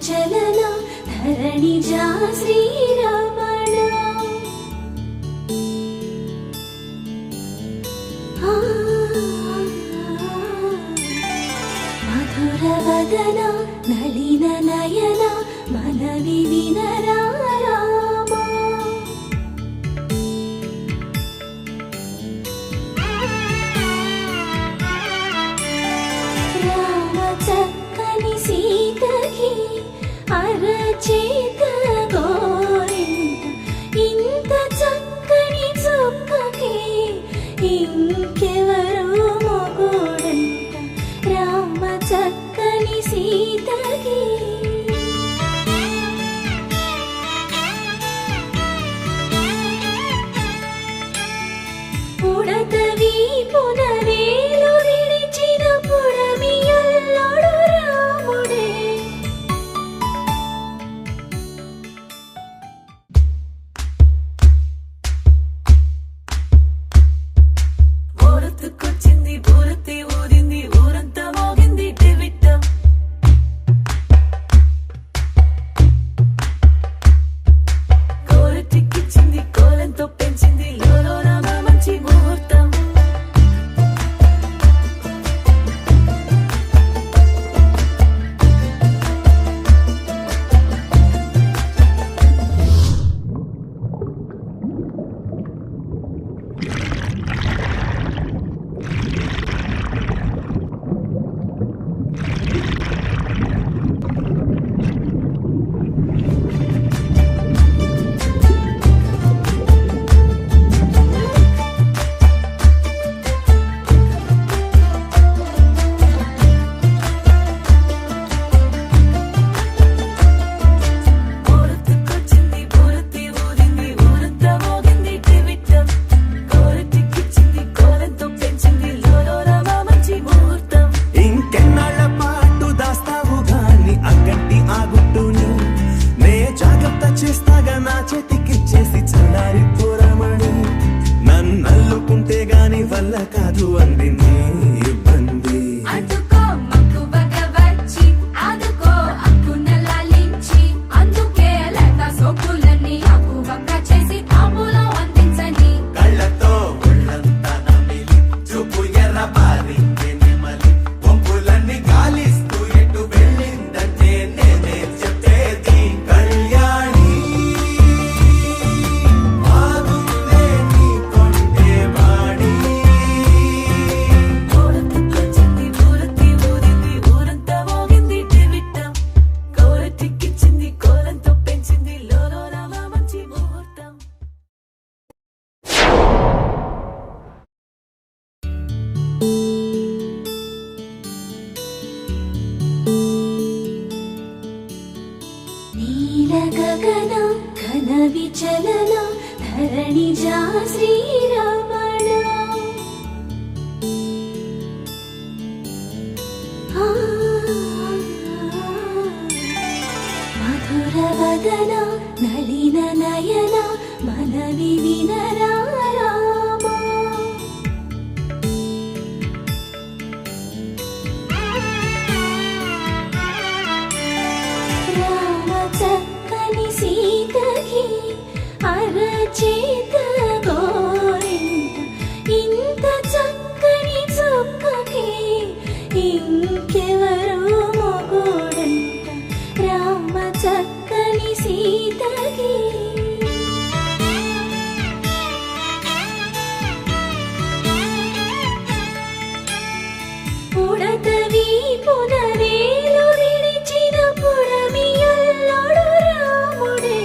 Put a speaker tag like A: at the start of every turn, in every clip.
A: విచలన ధరణిజా శ్రీరమణ మధుర వదన నళిన నయన మనవి వినరా అరచేత గోరింట ఇంత చక్కని చుక్కకి ఇంకెవరు మొగుడంట రామ చక్కని సీతకి ఉడత వీపున వేలు విడిచిన పుడమియల్లోడు రాముడే గగన ఘన విచలన ధరణిజా శ్రీరమణ మధుర వదన నళిన నయన మనవి వినరా అరచేత గోరింట ఇంత చక్కని చుక్కకి ఇంకెవరు మొగుడంట రామ చక్కని సీతకి ఉడత వీపున వేలు విడిచిన పుడమియల్లోడు రాముడే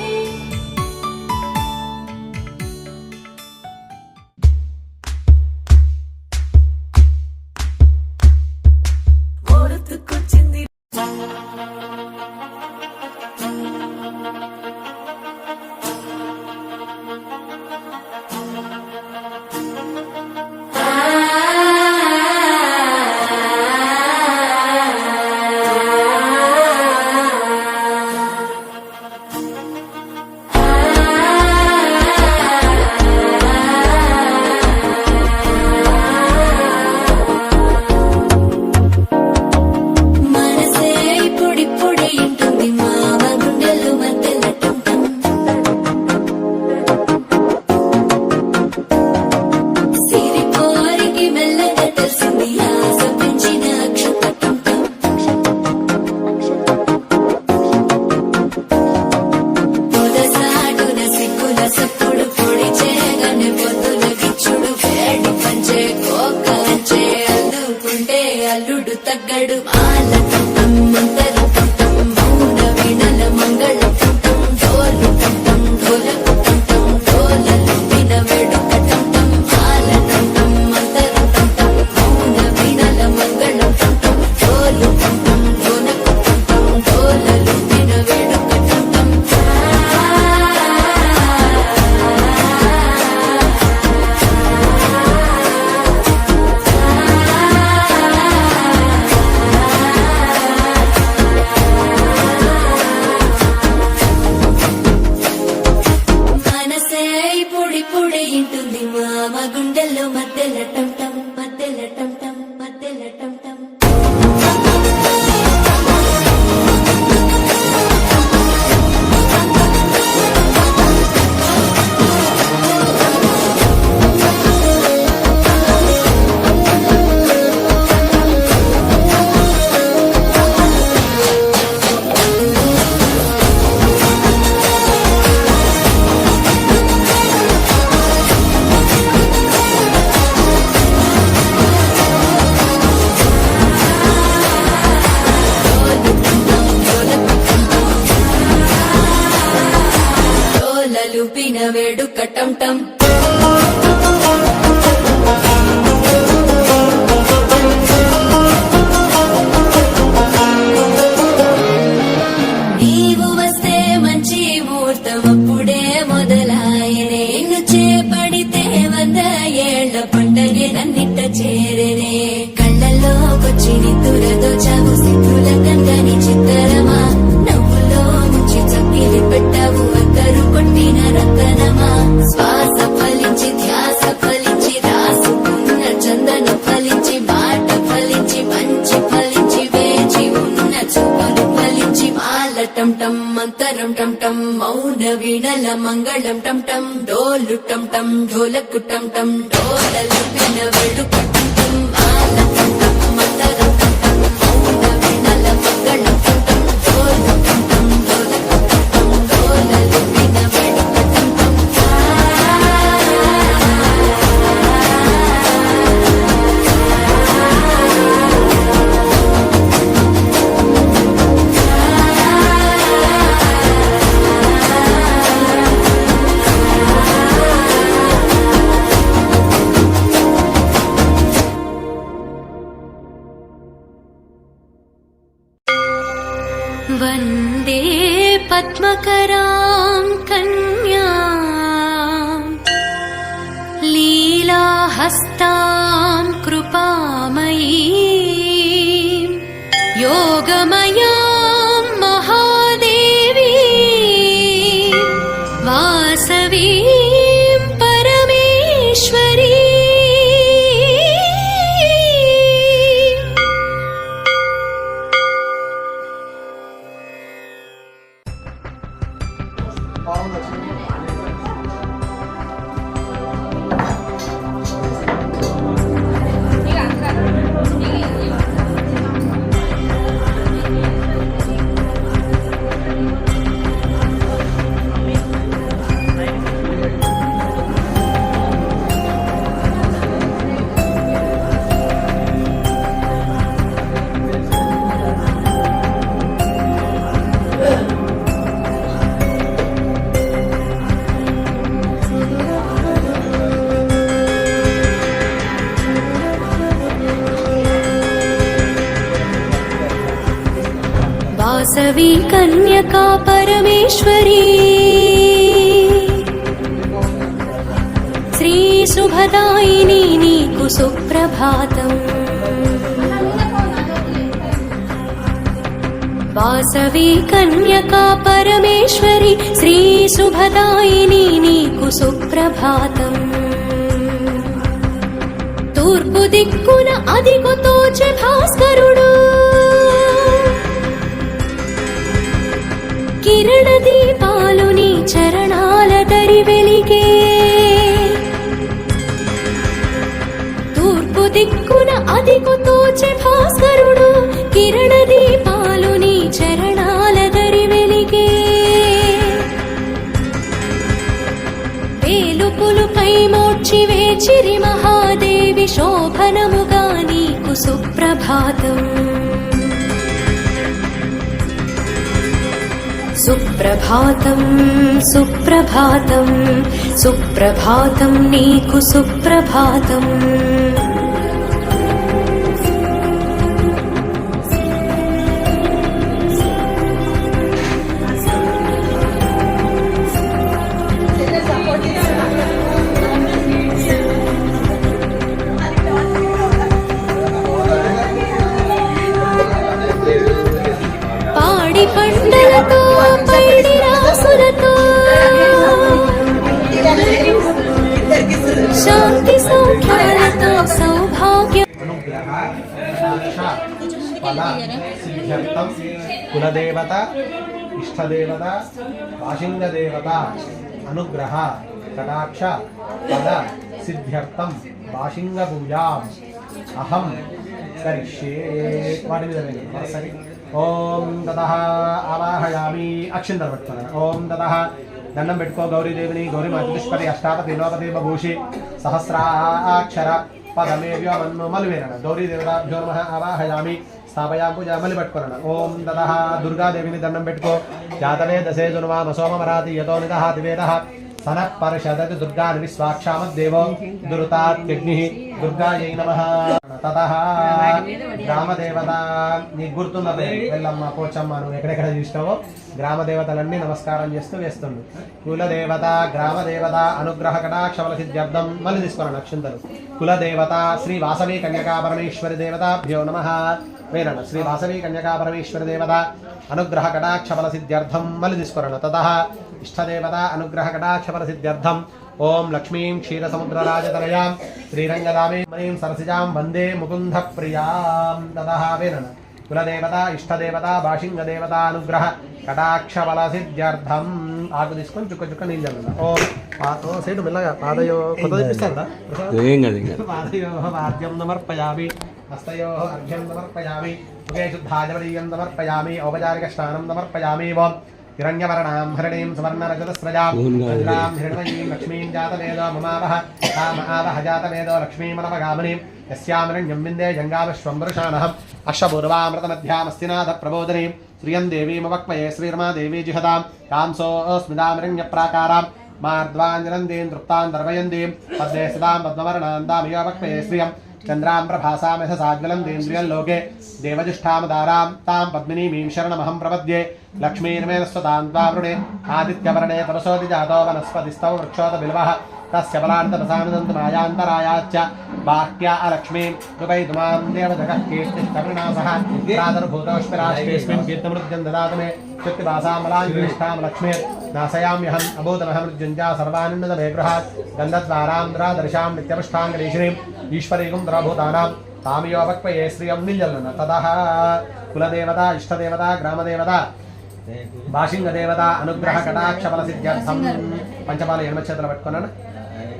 A: ఇప్పుడిప్పుడే ఇంటుంది మామ గుండెల్లో మధ్యల టం టం మధ్యల టం టం మధ్యల టం టం. లూపిన వేడుక టం టం. నీవు వస్తే మంచి ముహూర్తం అప్పుడే మొదలాయనే. నిన్ను చేపడితే 100 ఏళ్ల పండగే నన్నిట్ట చేరనే. కళ్ళల్లోకొచ్చి నిద్దురదో చావు సిద్ధుల కందని చిత్తరమా. నవ్వులో ముంచి చక్కిలి పెట్టావు అద్దరు కొట్టిన రతనమా. శ్వాస ఫలించి ధ్యాస ఫలించి రాసుకున్న చందన ఫలించి మాట ఫలించి మంచి ఫలించి వేచి ఉన్న చూపులు ఫలించి మాల టం టం మంతరం టం టం మౌన వీణల మంగళం టం టం. డోలు టం టం ఢోలకు టం టం డోలలు పిన వెడుక టం టం. మాల టం టం మంతరం టం టం మౌన వీణల మంగళం టం టం. డోలు టం టం ఢోలకు టం టం డోలలు పిన వెడుక టం టం. వందే పద్మకరాం కన్యాం లీలాహస్తాం కృపామయీం యోగమయాం మహాదేవీం వాసవీం పరమేశ్వరీ. వాసవి కన్యకా పరమేశ్వరీ శ్రీ శుభదాయిని నీకు సుప్రభాతం. వాసవి కన్యకా పరమేశ్వరి శ్రీ శుభదాయిని నీకు సుప్రభాతం. తూర్పు దిక్కున అదిగో తోచె భాస్కరుడు కిరణ దీపాలు నీ చరణాల దరి వెలిగే. తూర్పు దిక్కున అదిగో తోచె భాస్కరుడు కిరణ దీపాలు నీ చరణాల దరి వెలిగే. వేలుపులు కై మోడ్చి వేచిరి మహాదేవి శోభనముగా నీకు సుప్రభాతం. సుప్రభాతం సుప్రభాతం సుప్రభాతం నీకు సుప్రభాతం. పాడి పంటలతో పైడి రాసులతో శాంతి సౌఖ్యాలతో సౌభాగ్య
B: అనుగ్రహ కటాక్ష ఫల సిద్ధ్యర్థం కులదేవత ఇష్టదేవత వాషింగదేవత అనుగ్రహ కటాక్ష ఫల సిద్ధ్యర్థం వాషింగ పూజాం అహం కరిష్యే. వాటి మీద సరి. ఓం తతః ఆవాహయామి. అక్షింతలు పట్టుకున్నాను. ఓం తతః దండం పెట్టుకో గౌరీదేవిని. గౌరీ మధుష్పతి అష్టాపతి లోపతి బభూషి సహస్రాక్షర పదమేవ్యో మన్ను మలివేరణ. గౌరీదేవతాభ్యో నమః ఆవాహయామి. స్థాపయాం పూజ మళ్ళీ పట్టుకున్నాను. ఓం తతః దుర్గాదేవిని దండం పెట్టుకో. జాతవే దశే జునువామ సోమమరాతి యతో నిదః దివేదః సనః పరిషదతి దుర్గాని విశ్వాక్షామద్దేవో దురుతాత్యగ్నిః దుర్గాయై నమః. తతః గ్రామదేవత నీకు గుర్తున్న వెళ్ళమ్మ పోచమ్మ నువ్వు ఎక్కడెక్కడ చూసినావో గ్రామదేవతలన్నీ నమస్కారం చేస్తూ వేస్తుండు. కులదేవత గ్రామదేవత అనుగ్రహ కటాక్షవల సిద్ధ్యర్థం మళ్ళీ తీసుకున్నాను అక్షింతలు. కులదేవత శ్రీ వాసవి కన్యకా పరమేశ్వరి దేవతాభ్యో నమః. వేరణ శ్రీ వాసవి కన్యకా పరమేశ్వరి దేవత అనుగ్రహ కటాక్షఫల సిద్ధ్యర్థం మళ్ళీ తీసుకున్నాను. తతః ఇష్టదేవత అనుగ్రహ కటాక్షఫల సిద్ధ్యర్థం ఓం లక్ష్మీం క్షీరసముద్రరాజతనయాం శ్రీరంగదామేం సరసిజాం వందే ముకుంద ప్రియాం. తతః వేరణ కులదేవత ఇష్టదేవత భాషింగదేవత అనుగ్రహ కటాక్షఫల సిద్ధ్యర్థం. ఆకు తీసుకొని చుక్క చుక్క నీళ్ళు చల్లుదా. ఓ సైడు మెల్లగా పాదయో కొత్త తెప్పిస్తారా? పాదయో వాద్యం సమర్పయామి. హస్తయో అర్ఘ్యం సమర్పయామి. ముఖే శుద్ధాజవరీయం సమర్పయామి. ఔపచారిక స్నానం సమర్పయామి. ఓం హిరణ్యవర్ణాం హరిణీం సువర్ణరజతస్రజాం వజ్రాం హిరణ్మయీం లక్ష్మీం జాతవేదో మమావహ కామ ఆవహ జాతవేదో లక్ష్మీమనవగామినీం యస్యామిరణ్యం విందే జంగావిశ్వం వరుషాణహం అశ్వపూర్వామృతమధ్యామస్తినాథ ప్రబోధినీం శ్రియం దేవీమవక్మయే శ్రీర్మాదేవీ జిహదాం కాంసోస్మిదామిరణ్యప్రాకారాం మార్ద్వాంజనందీం తృప్తాం దర్వయందీం పద్మే సదాం పద్మవర్ణాం దామియోవక్మయే శ్రియం చంద్రాం ప్రభాసామిహసాజ్వలం దేంద్రియం లోకే దేవజిష్టామదారాం తాం పద్మినీమీం శరణమహం ప్రపద్యే. లక్ష్మీర్మేణ స్వతాం త్వావృణే ఆదిత్యవర్ణే తపసోతి జాతో వనస్పతిస్తవ వృక్షోత బిల్వః తస్య బలాంతరసామిదంతు మాయాంతరాయాచ్చ బాహ్య అలక్ష్మీం కృపైతుమాం దేవజగః కీర్తిష్టవినాశః ప్రాదర్భూతోష్మిరాశ్రేస్మిన్ కీర్తిమృత్యం దదాతు మే శక్తివాసామలాంజలిష్టాం లక్ష్మీర్ నాశయామ్యహం అభూతమహం మృత్యుంజా సర్వానిన్నద మే గృహాత్ గంధద్వారాం ద్రాదర్శాం నిత్యపుష్టాంగరీశ్రీం ఈశ్వరీగుం ద్రభూతానాం తామియోపక్వయే శ్రియం నిల్జల్లున. తతః కులదేవత ఇష్టదేవత గ్రామదేవత భాషింగదేవత అనుగ్రహ కటాక్షఫల సిద్ధ్యర్థం పంచపాలు ఎడమ చేతులు పట్టుకున్నాను.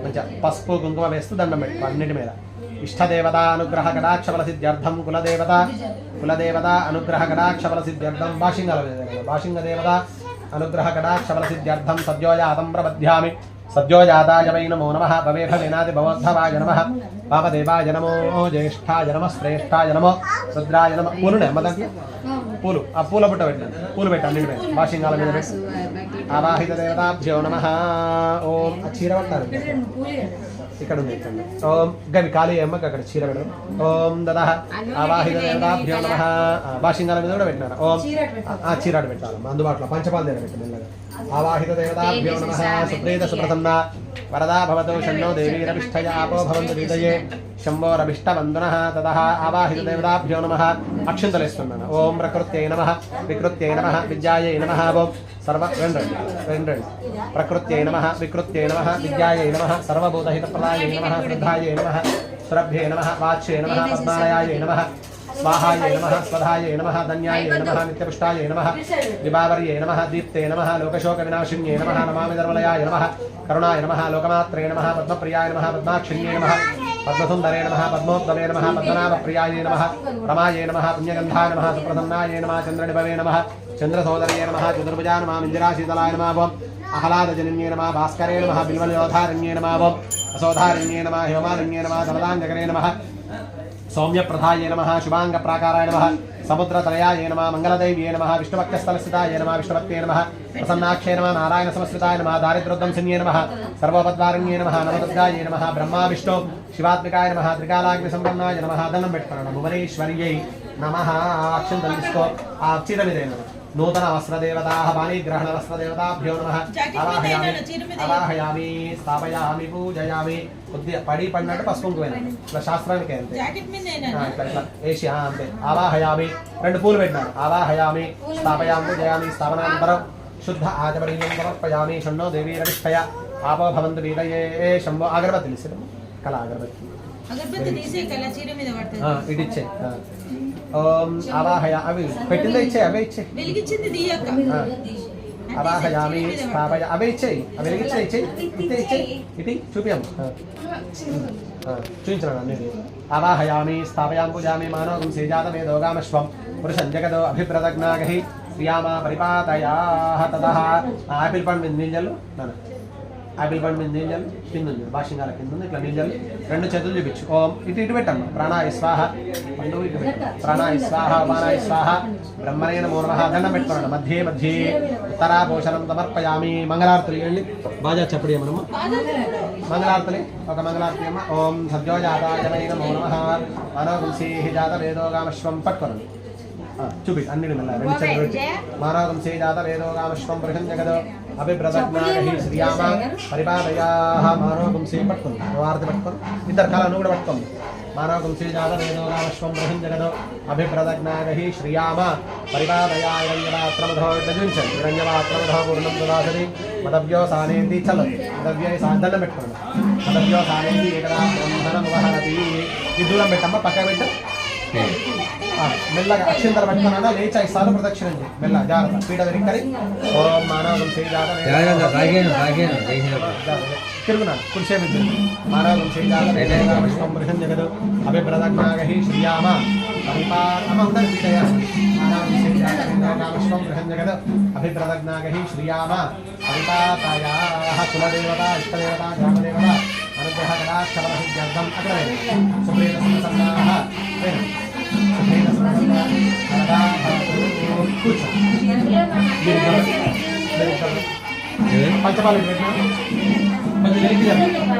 B: మంచిగా పసుపు కుంకుమ వేస్తూ దండం పెట్టుకో అన్నిటి మీద. ఇష్టదేవత అనుగ్రహ కటాక్షఫల సిద్ధ్యర్థం కులదేవత అనుగ్రహ కటాక్షఫల సిద్ధ్యర్థం భాషింగదేవత అనుగ్రహ కటాక్షఫల సిద్ధ్యర్థం సద్యోజాతం ప్రబధ్యామి. సద్యోజాతాయ వై నమో నమః. భవేభ వేనాది భవోద్ధవాయ నమః. వామదేవాయ నమో జ్యేష్ఠాయ నమః శ్రేష్ఠాయ నమో రుద్రాయ నమః. పూలునే అమ్మ దాంట్లో పూలు ఆ పూల బుట్ట పెట్టాను. పూలు పెట్టాను అన్నిటి మీద భాషింగాల మీద పెట్టి. ఆవాహిత దేవతాభ్యో నమః. ఓం ఆ చీర పట్టారు ఇక్కడ ఉంది. ఇక్కడ ఓం గవి ఖాళీ అమ్మకి అక్కడ చీర పెట్టడం. ఓం దదః ఆవాహిత దేవతాభ్యో నమః. భాషింగాల మీద కూడా పెట్టినారు. ఓం ఆ చీరాట పెట్టాలి అందుబాటులో పంచపాల దగ్గర పెట్టి మెల్లగా. ఆవాహిత దేవతాభ్యో నమః. సుప్రీత సుప్రసన్న వరదా భవతో షణ్ణో దేవీరవిష్ఠయ ఆపో భవంతు వీతయే శంభోరభిష్టవందనః. తతః ఆవాహిత దేవతాభ్యో నమః. అక్షింతలేస్తున్నాను. ఓం ప్రకృత్యై నమః వికృత్యై నమః విద్యాయై నమః. ఓం సర్వ రెండు ప్రకృత్యై నమః వికృత్యై నమః విద్యాయై నమః సర్వభూతహితప్రదాయై నమః శ్రద్ధాయై నమః సురభ్యై నమః వాచ్యై నమః పద్మాలయాయై నమః स्वाहायै नमः स्वधायै नमः धन्यायै नमः नित्यपुष्टायै नमः दिवावर्यै नमः दीप्ते नमः लोकशोकविनाशिन्यै नमः नमामि धर्मलयाय नमः करुणाय नमः लोकमात्रे नमः पद्मप्रियाय नमः पद्माक्षिण्यै नमः पद्मसुन्दरे नमः पद्मोद्भवे नमः पद्मनाभप्रियायै नमः रमायै नमः पुण्यगन्धाय नमः सुप्रसन्नायै नमः चन्द्रनिभवे नमः चन्द्रसोदर्यै नमः चतुर्भुजाय नमः मिञ्जराशीतलाय नमः आहलादजनन्यै नमः भास्करे नमः बिल्वयोधारण्यै नमः असोधारण्यै नमः हेमारण्यै नमः धनदाञ्जकरे नमः सौम्यप्रधाय नमः शुभांगप्राकाराय नमः समुद्रतलयाय नमः मंगलदैव्ये नमः विष्णुभक्तस्थलस्थिताय नमः विष्णुभक्ते नमः प्रसन्नाक्षे नमः नारायणसमस्कृताय नमः दारिद्र्योद्धंसिन्ये नमः सर्वोपद्वारण्ये नमः नवदुर्गायै नमः ब्रह्मा विष्णु शिवात्मिकाय नमः त्रिकालाग्निसंपन्नाय नमः दण्डं पेट्टुकोंడి भुवनेश्वर्यै नमः अक्षंतलु తీసుకో ఆ చీర మీద नूतन वस्त्रदेवताः वाणीग्रहण वस्त्रदेवताभ्यो नमः आवाहयामि स्थापयामि पूजयामि కొద్దిగా పడి పడినట్టు పసుపు కుంకుమేనండి ఇట్లా శాస్త్రానికి అంతే ఇట్లా వేసి అంతే ఆవాహయామి రెండు పూలు పెట్టినారు ఆవాహయామి స్థాపయామి పూజయామి స్థాపనానంతరం శుద్ధ ఆచమనీయం సమర్పయామి షణ్ణో దేవీరవిష్ఠయ ఆపో భవంతు వీరయే శంభో అగరబత్తులు ఇస్తారు కళ అగరబత్తి
C: అగరబత్తి తీసే కళ చీర మీద పడుతుంది.
B: ఇటు ఇచ్చే. ఓం ఆవాహయ అవి పెట్టిందో ఇచ్చే అవే ఇచ్చే
C: వెలిగించింది తీయక
B: ఆవాహయామి స్థాపయ అవే ఇచ్చేయి అవి వెలిగించే ఇచ్చేయి ఇచ్చే ఇచ్చేయి ఇటు చూపియం చూపించను అన్ని ఆవాహయామి స్థాపయాం పూజామి మానవం సేజాతమేదోగామశ్వం పురుషం జగదో అభిప్రదజ్ఞాగహి శ్రియామా పరిపాతయాః తదః ఆపిల్ పండు మీద నీళ్ళు నాన్న ఆపిల్ పండు మీద నీళ్ళు కింద ఉంది భాష్యంగాల కింద ఉంది ఇట్లా నీళ్ళు రెండు చేతులు చూపించు ఓం ఇటు ఇటు పెట్టమ్మా ప్రాణాయ స్వాహ పండు ఇటు పెట్టు ప్రాణాయ స్వాహ పానాయ స్వాహ బ్రహ్మణే నమో నమః దండం పెట్టుకోండి మధ్యే మధ్యే ఉత్తరాభూషణం సమర్పయామి మంగళారతులు ఇవ్వండి బాజా చెప్పడి మనము మంగళారతులు ఒక మంగళారతి అమ్మ ఓం సద్యోజాతాయ వై నమో నమః మానవగుంసీ జాత వేదోగామశ్వం పట్టుకోండి చూపి అన్నిటి మళ్ళీ రెండు చేతులు పెట్టి మానవగుంసీ జాత వేదోగామశ్వం బృహం జగదో అభిప్రదజ్ఞాగహి శ్రీయామ పరిపాలయాః మానవగుంసీ పట్టుకుంది ఆరతి పట్టుకొని ఇద్దరు కళ నువ్వు కూడా పట్టుకోండి మానవగుంసీ జాత వేదోగామశ్వం బృహం జగదో అభిప్రదజ్ఞాగహి శ్రీయామ పరిపాలయా హిరణ్యవాత్రమధో యజుంచండి హిరణ్యవాత్రమధో పూర్ణం దురాసరి మదవ్యో సానేంది చల్లదు మదవ్యో దండం పెట్టుకోండి మదవ్యో సానేంది ఏకదా బ్రహ్మణమువహరతి ఈ దూరం పెట్టమ్మ పక్క పెట్టు మెల్లగా అక్షింతల పట్టుకున్నా లేచి 5 సార్లు ప్రదక్షిణం చేయి మెల్ల జాగ్రత్త పీడ వెరిక్కరి ఓం మానవం తిరుగున్నాను కుడిసేమి మానవం శ్రీజాతం బృహం జగదు అభిప్రదజ్ఞాగహి శ్రీయామ పరిపాలమ ఉండదు పీడయ మానవం శ్రీజాతం బృహం జగదు అభిప్రదజ్ఞాగహి శ్రీయామ పరిపాతయాః కులదేవత ఇష్టదేవత గ్రామదేవత అనుగ్రహ కళాక్షరసిద్ధ్యర్థం అక్కడ సుప్రీత సుప్రసన్నాః పంచపాలు ఇంకా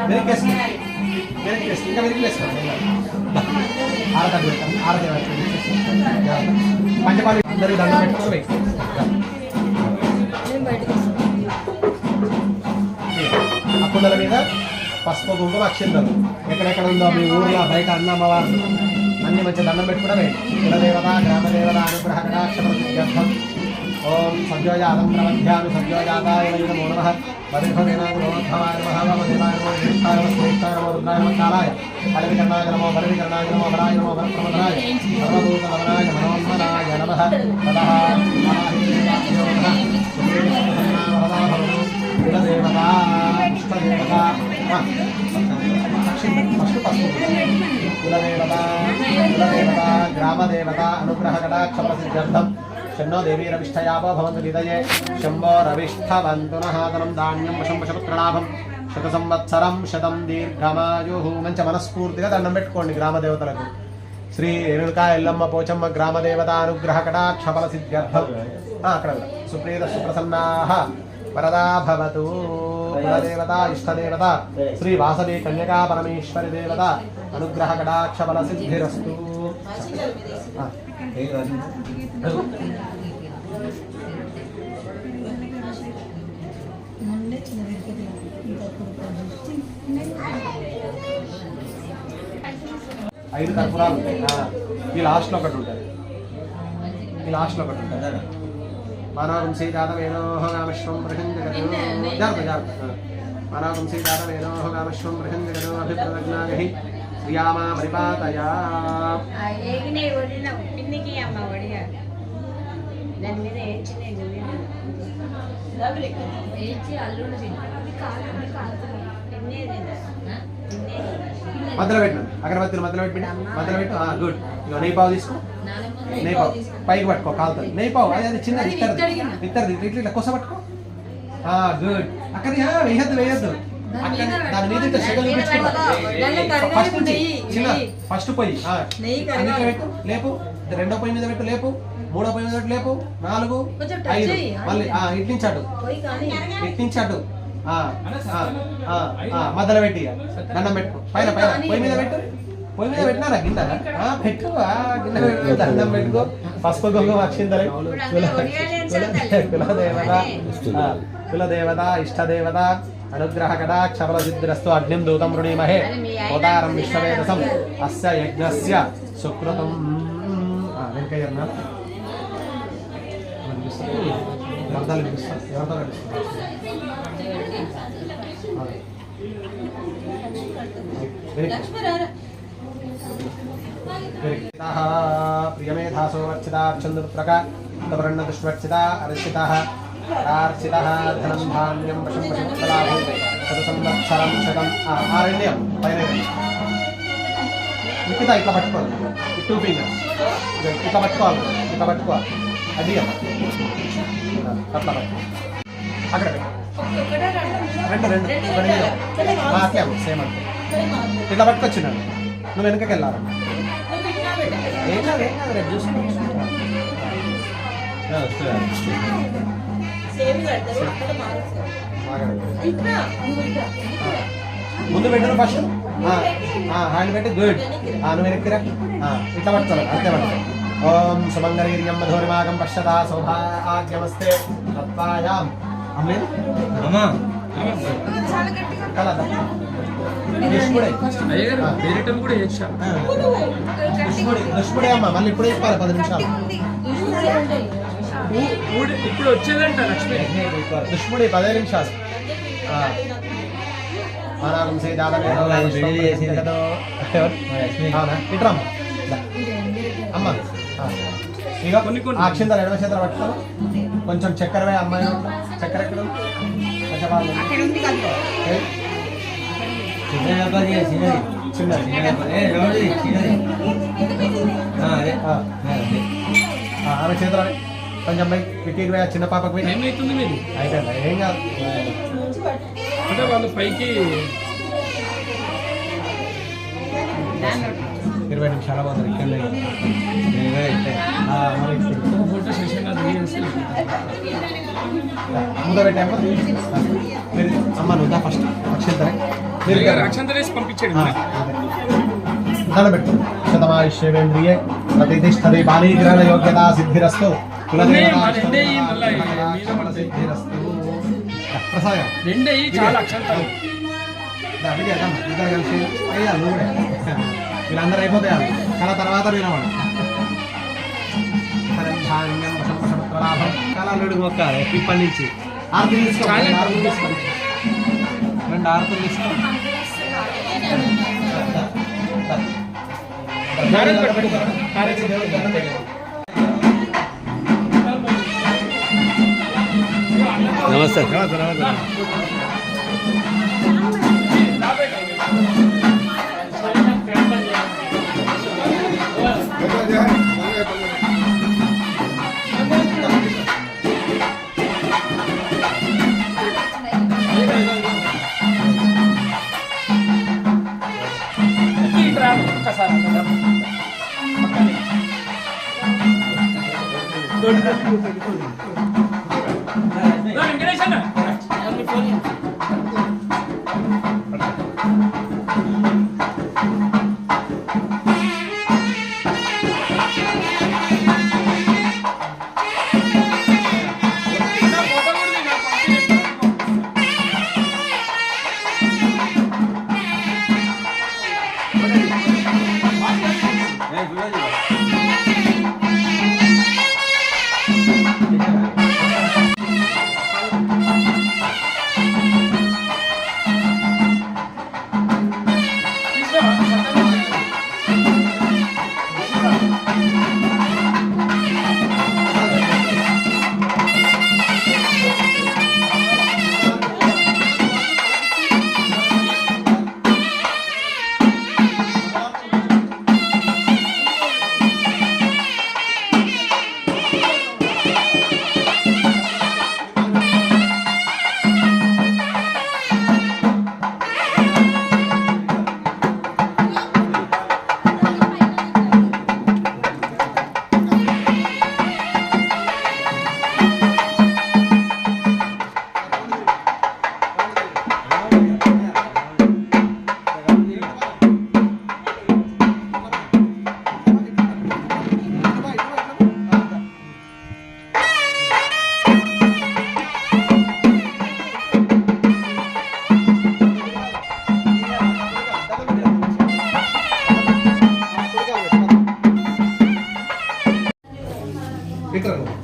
B: వెనక్కి పంచపాలు ఇద్దరు దండం పెట్టుకోవాలి ఆ కుండల మీద పసుపు కుంకుమ అక్షింతలు ఎక్కడెక్కడ ఉందో మీ ఊర్లో బయట అన్నమ్మవారు అన్ని మంచి దండం పెట్టుకుంటే కులదేవత గ్రామదేవత అనుగ్రహ కటాక్షం ఓం సద్యోజాతం ప్రమధ్యామి సద్యోజాతాయ వై నమో నమః వదిర్భవేనాగుణోద్భవాయ నమః వమదేవాయ నమో జ్యేష్ఠాయ నమో శ్రేష్ఠాయ నమో రుద్రాయ నమో కాలాయ బలవికర్ణాయ నమో బలవికర్ణాయ నమో బలాయ నమో బలప్రమదనాయ సర్వభూతలవనాయ మనోన్మనాయ నమః తదః కులదేవత ఇష్టదేవత ఫస్ట్ పసుపు కులదేవత కులదేవత గ్రామదేవత అనుగ్రహ కటాక్షరసిద్ధ్యర్థం शन्नो देवी रविष्ठयावो भवन्तु हृदये शम्भो रविष्ठवन्तु नः धनं धान्यं वशं वशपुत्रलाभं शतसंवत्सरं शतं दीर्घमायुः మంచి మనస్ఫూర్తిగా దండం పెట్టుకోండి గ్రామదేవతలకు శ్రీ రేణుకా ఎల్లమ్మ పోచమ్మ గ్రామదేవత అనుగ్రహ కటాక్ష ఫల సిద్ధ్యర్థం అక్కడ సుప్రీత సుప్రసన్నాః వరదా భవతు కులదేవత ఇష్టదేవత శ్రీ వాసవి కన్యకా పరమేశ్వరి దేవత అనుగ్రహ కటాక్ష ఫల సిద్ధిరస్తు ఐదు కర్పూరాలు ఉంటాయి ఈ లాస్ట్లో ఒకటి ఉంటుంది మానవంశీ జాతవేనోహగామశ్వం బృహం జగదో జాగ్రత్త మానవంశీ జాతవేనోహగామశ్వం బృహం జగదో అభిప్రదజ్ఞాగహి శ్రీయామా పరిపాతయా మధ్యలో పెట్టిన అగరబత్తులు మధ్యలో పెట్టు గుడ్ ఇక నెయ్యి పావు తీసుకో నెయ్యి పావు పైకి పట్టుకో కాలుతుంది నెయ్యి పావు అది చిన్నది ఇద్దరిది ఇట్లా కొస పట్టుకో గుడ్ అక్కడ వేయద్దు దాని మీద సెగలు ఫస్ట్ చిన్న ఫస్ట్ పొయ్యి అన్నిట్లో పెట్టు లేపు రెండో పొయ్యి మీద పెట్టు లేపు మూడో పొయ్యి మీద పెట్టు లేపు 4 5 మళ్ళీ ఇట్లించాడు మధ్యలో పెట్టి దండం పెట్టుకో పైన పొయ్యి మీద పెట్టినారా గిన్నె పెట్టు గిన్నె పెట్టు దండం పెట్టుకో పసుపు గొంగ అక్షింతలు కులదేవత ఇష్టదేవత అనుగ్రహ కటాక్ష ఫల సిద్ధిరస్తు అగ్నిం దూతం వృణీమహే ఓదారం విశ్వవేదసం అస్య యజ్ఞస్య సుకృతం వెంకయ్య అర్థాలు వినిపిస్తారు ఎవరితో నడుస్తారు
C: లక్ష్మీనారాయణ
B: ప్రియమేధాసో వర్చితా చంద్రపుత్రక తవరణ దుష్వర్చితా అర్చితః ప్రార్చితః ధనం ధాన్యం వశం వశంకలాభో శత సంవత్సరం శతం ఆరణ్యం పైన ఇట్లా ఇట్లా పట్టుకోవాలి 2 ఫింగర్స్ ఇట్లా పట్టుకోవాలి అది అట్లా పట్టుకో అక్కడ రెండు అట్లే సేమ్ అంటే ఇట్లా పట్టుకొచ్చినాను నువ్వు వెనకకి వెళ్ళాలన్నా ఏం కాదు రేపు చూసుకోవచ్చు ముందు పెట్టు ఫస్ట్ హ్యాండ్ పెట్టి గుడ్ నువ్వు వెనక్కిరా ఇట్లా పట్టుకోవాలి అంతే పట్టుకోవాలి ఓం సుమంగళీర్యం మధురిమాగం పశ్యతా సౌభాగ్యమస్తే తత్వాయాం అమ్మేది కలదా దుష్ముడే అమ్మ మళ్ళీ ఇప్పుడే చెప్పాలి 10 నిమిషాలు
D: ఇప్పుడు వచ్చేదంట లక్ష్మి
B: దుష్ముడి 15 నిమిషాలు ఇట్రా అమ్మ ఇక అక్షింతలు ఎడమ చేతులు పట్టుకో కొంచెం చక్కెర వేయ అమ్మాయి చక్కెర ఎక్కడ ఆమె చేతులు కొంచెం పోయి పిట్టికి వేయ చిన్న పాపకు పోయి
D: ఏమైతుంది మీరు
B: అయిపోయిందా ఏం కాదు
D: అంటే వాళ్ళు పైకి
B: 20 నిమిషాల పోతారు ఇక్కడ
D: ఫోటో సెషన్
B: ముందు పెట్టాక మీరు అమ్మ నువ్వు ఫస్ట్
D: అక్షంతలు వేసి పంపించాడు
B: దండం పెట్టు శతమాయుష్యేంద్రియే ప్రతిష్టది బాలీగ్రహణ యోగ్యత సిద్ధిరస్తు సిద్ధిరస్తు ప్రసాదం
D: రెండే చాలా అక్షంతలు
B: ఇద్దరు కలిసి అయ్యా నువ్వు కూడా వీళ్ళందరూ అయిపోతాయి కళ తర్వాత వినవాడు ధాన్యం లాభం కళలుడు మొక్క ఇప్పటి నుంచి ఆర్తులు తీసుకోండి 2 ఆర్తులు తీసుకోండి
E: నమస్తే
D: వెంకటేష్ అన్న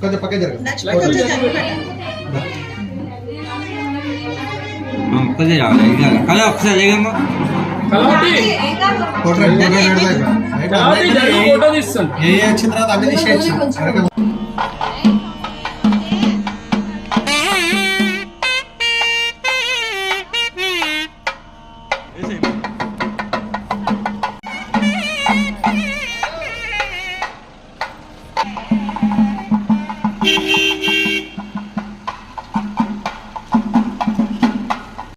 B: కొంచెం పక్క జరగదు
E: ఒకసారి ఒకసారి
D: కలవటి జరుగు ఫోటో తీస్తాను
B: ఏ వచ్చిన తర్వాత అన్ని తీసేయచ్చు